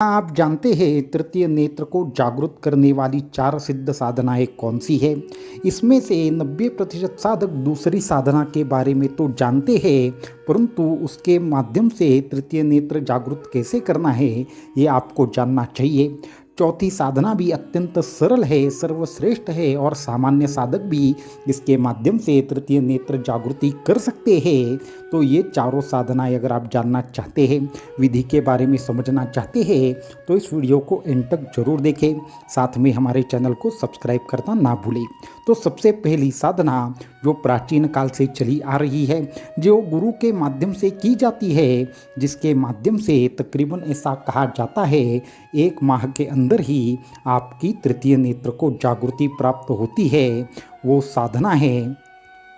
आप जानते हैं तृतीय नेत्र को जागृत करने वाली 4 सिद्ध साधनाएं कौन सी है। इसमें से 90% साधक दूसरी साधना के बारे में तो जानते हैं, परंतु उसके माध्यम से तृतीय नेत्र जागृत कैसे करना है ये आपको जानना चाहिए। चौथी साधना भी अत्यंत सरल है, सर्वश्रेष्ठ है और सामान्य साधक भी इसके माध्यम से तृतीय नेत्र जागृति कर सकते हैं। तो ये चारों साधनाएं अगर आप जानना चाहते हैं, विधि के बारे में समझना चाहते हैं, तो इस वीडियो को एंड तक जरूर देखें। साथ में हमारे चैनल को सब्सक्राइब करना ना भूलें। तो सबसे पहली साधना जो प्राचीन काल से चली आ रही है, जो गुरु के माध्यम से की जाती है, जिसके माध्यम से तकरीबन ऐसा कहा जाता है 1 माह के अंदर ही आपकी तृतीय नेत्र को जागृति प्राप्त होती है, वो साधना है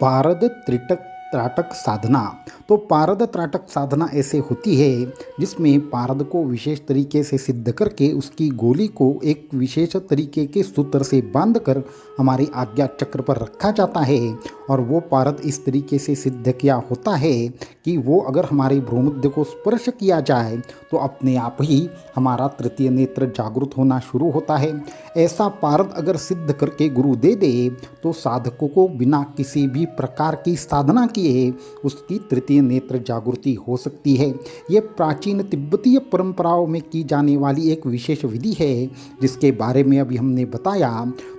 पारद त्रिटक त्राटक साधना। तो पारद त्राटक साधना ऐसे होती है जिसमें पारद को विशेष तरीके से सिद्ध करके उसकी गोली को एक विशेष तरीके के सूत्र से बांधकर हमारे आज्ञा चक्र पर रखा जाता है, और वो पारद इस तरीके से सिद्ध किया होता है कि वो अगर हमारे भ्रूमध्य को स्पर्श किया जाए तो अपने आप ही हमारा तृतीय नेत्र जागृत होना शुरू होता है। ऐसा पारद अगर सिद्ध करके गुरु दे दे तो साधकों को बिना किसी भी प्रकार की साधना किए उसकी तृतीय नेत्र जागृति हो सकती है। ये प्राचीन तिब्बतीय परंपराओं में की जाने वाली एक विशेष विधि है, जिसके बारे में अभी हमने बताया।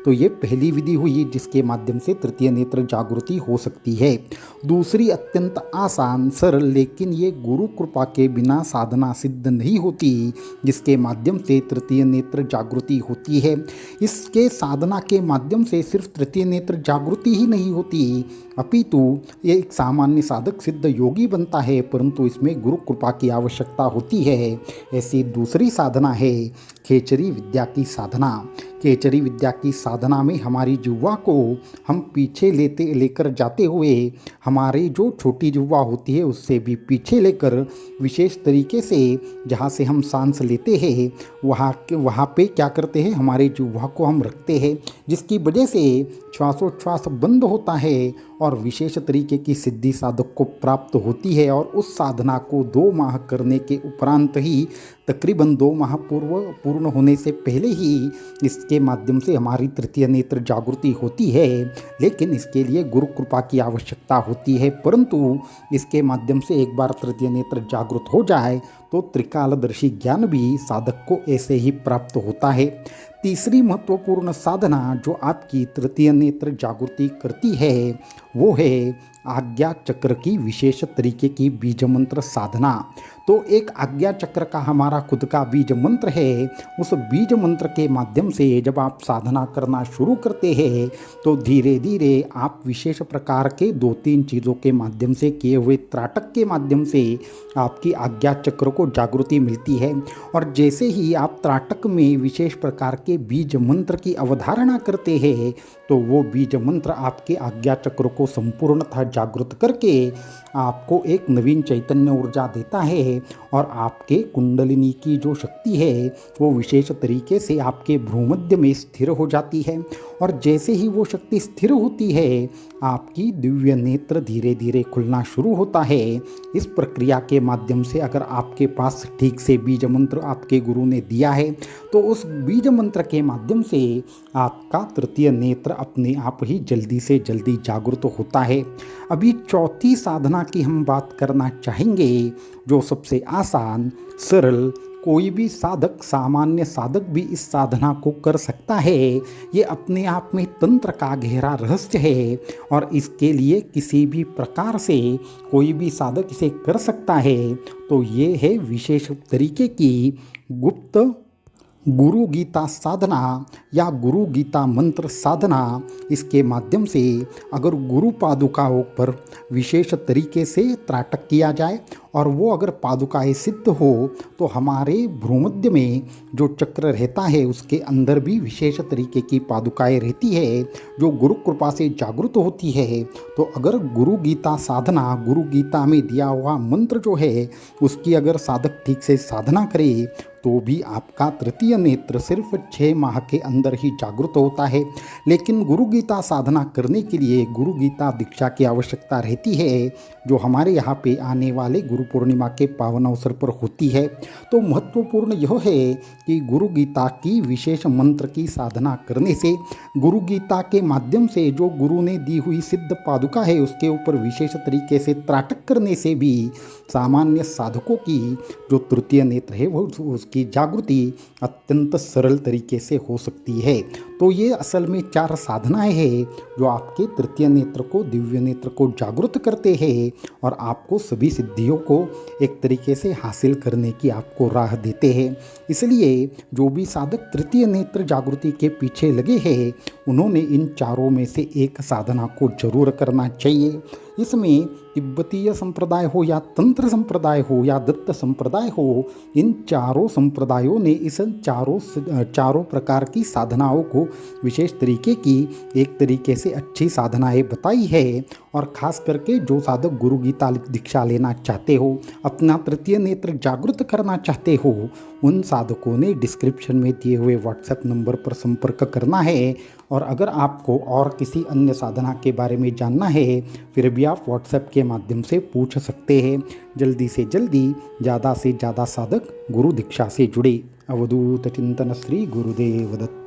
तो ये पहली विधि हुई जिसके माध्यम से तृतीय नेत्र जागृति हो सकती है। दूसरी अत्यंत आसान सरल लेकिन ये गुरु कृपा के बिना साधना सिद्ध नहीं होती, जिसके माध्यम से तृतीय नेत्र जागृति होती है। इसके साधना के माध्यम से सिर्फ तृतीय नेत्र जागृति ही नहीं होती, अपितु ये एक सामान्य साधक सिद्ध योगी बनता है, परंतु इसमें गुरु कृपा की आवश्यकता होती है। ऐसी दूसरी साधना है खेचरी विद्या की साधना। खेचरी विद्या की साधना में हमारी जुह्वा को हम पीछे लेकर जाते हुए हमारी जो छोटी जुह्वा होती है उससे भी पीछे लेकर विशेष तरीके से जहाँ से हम सांस लेते हैं वहाँ पे क्या करते हैं, हमारे जुह्वा को हम रखते हैं, जिसकी वजह से श्वासोच्छ्वास बंद होता है और विशेष तरीके की सिद्धि साधक को प्राप्त होती है। और उस साधना को 2 माह करने के उपरांत ही, तकरीबन 2 माह पूर्ण होने से पहले ही इसके माध्यम से हमारी तृतीय नेत्र जागृति होती है। लेकिन इसके लिए गुरु कृपा की आवश्यकता होती है, परंतु इसके माध्यम से एक बार तृतीय नेत्र जागृत हो जाए तो त्रिकालदर्शी ज्ञान भी साधक को ऐसे ही प्राप्त होता है। तीसरी महत्वपूर्ण साधना जो आपकी तृतीय नेत्र जागृति करती है वो है आज्ञा चक्र की विशेष तरीके की बीज मंत्र साधना। तो एक आज्ञा चक्र का हमारा खुद का बीज मंत्र है। उस बीज मंत्र के माध्यम से जब आप साधना करना शुरू करते हैं तो धीरे धीरे आप विशेष प्रकार के 2-3 चीज़ों के माध्यम से किए हुए त्राटक के माध्यम से आपकी आज्ञा चक्र को जागृति मिलती है। और जैसे ही आप त्राटक में विशेष प्रकार के बीज मंत्र की अवधारणा करते हैं तो वो बीज मंत्र आपके आज्ञा चक्र को संपूर्णतः जागृत करके आपको एक नवीन चैतन्य ऊर्जा देता है, और आपके कुंडलिनी की जो शक्ति है वो विशेष तरीके से आपके भ्रूमध्य में स्थिर हो जाती है। और जैसे ही वो शक्ति स्थिर होती है आपकी दिव्य नेत्र धीरे धीरे खुलना शुरू होता है। इस प्रक्रिया के माध्यम से अगर आपके पास ठीक से बीज मंत्र आपके गुरु ने दिया है तो उस बीज मंत्र के माध्यम से आपका तृतीय नेत्र अपने आप ही जल्दी से जल्दी जागृत होता है। अभी चौथी साधना की हम बात करना चाहेंगे, जो सबसे आसान सरल कोई भी साधक, सामान्य साधक भी इस साधना को कर सकता है। ये अपने आप में तंत्र का गहरा रहस्य है और इसके लिए किसी भी प्रकार से कोई भी साधक इसे कर सकता है। तो ये है विशेष तरीके की गुप्त गुरु गीता साधना या गुरु गीता मंत्र साधना। इसके माध्यम से अगर गुरु पादुकाओं पर विशेष तरीके से त्राटक किया जाए और वो अगर पादुकाएं सिद्ध हो तो हमारे भ्रूमध्य में जो चक्र रहता है उसके अंदर भी विशेष तरीके की पादुकाएं रहती है जो गुरु कृपा से जागृत होती है। तो अगर गुरु गीता साधना, गुरु गीता में दिया हुआ मंत्र जो है उसकी अगर साधक ठीक से साधना करे तो भी आपका तृतीय नेत्र सिर्फ 6 माह के अंदर ही जागृत होता है। लेकिन गुरु गीता साधना करने के लिए गुरु गीता दीक्षा की आवश्यकता रहती है, जो हमारे यहाँ पे आने वाले गुरु पूर्णिमा के पावन अवसर पर होती है। तो महत्वपूर्ण यह है कि गुरु गीता की विशेष मंत्र की साधना करने से, गुरु गीता के माध्यम से जो गुरु ने दी हुई सिद्ध पादुका है उसके ऊपर विशेष तरीके से त्राटक करने से भी सामान्य साधकों की जो तृतीय नेत्र है वो उसकी जागृति अत्यंत सरल तरीके से हो सकती है। तो ये असल में 4 साधनाएं हैं जो आपके तृतीय नेत्र को, दिव्य नेत्र को जागृत करते हैं और आपको सभी सिद्धियों को एक तरीके से हासिल करने की आपको राह देते हैं। इसलिए जो भी साधक तृतीय नेत्र जागृति के पीछे लगे हैं उन्होंने इन चारों में से एक साधना को जरूर करना चाहिए। इसमें तिब्बतीय संप्रदाय हो या तंत्र संप्रदाय हो या दत्त संप्रदाय हो, इन चारों संप्रदायों ने इस चारों प्रकार की साधनाओं को विशेष तरीके की एक तरीके से अच्छी साधनाएं बताई है। और ख़ास करके जो साधक गुरु गीता दीक्षा लेना चाहते हो, अपना तृतीय नेत्र जागृत करना चाहते हो, उन साधकों ने डिस्क्रिप्शन में दिए हुए व्हाट्सएप नंबर पर संपर्क करना है। और अगर आपको और किसी अन्य साधना के बारे में जानना है फिर भी आप व्हाट्सएप के माध्यम से पूछ सकते हैं। जल्दी से जल्दी ज़्यादा से ज़्यादा साधक गुरु दीक्षा से जुड़े। अवधूत चिंतन श्री गुरुदेव दत्त।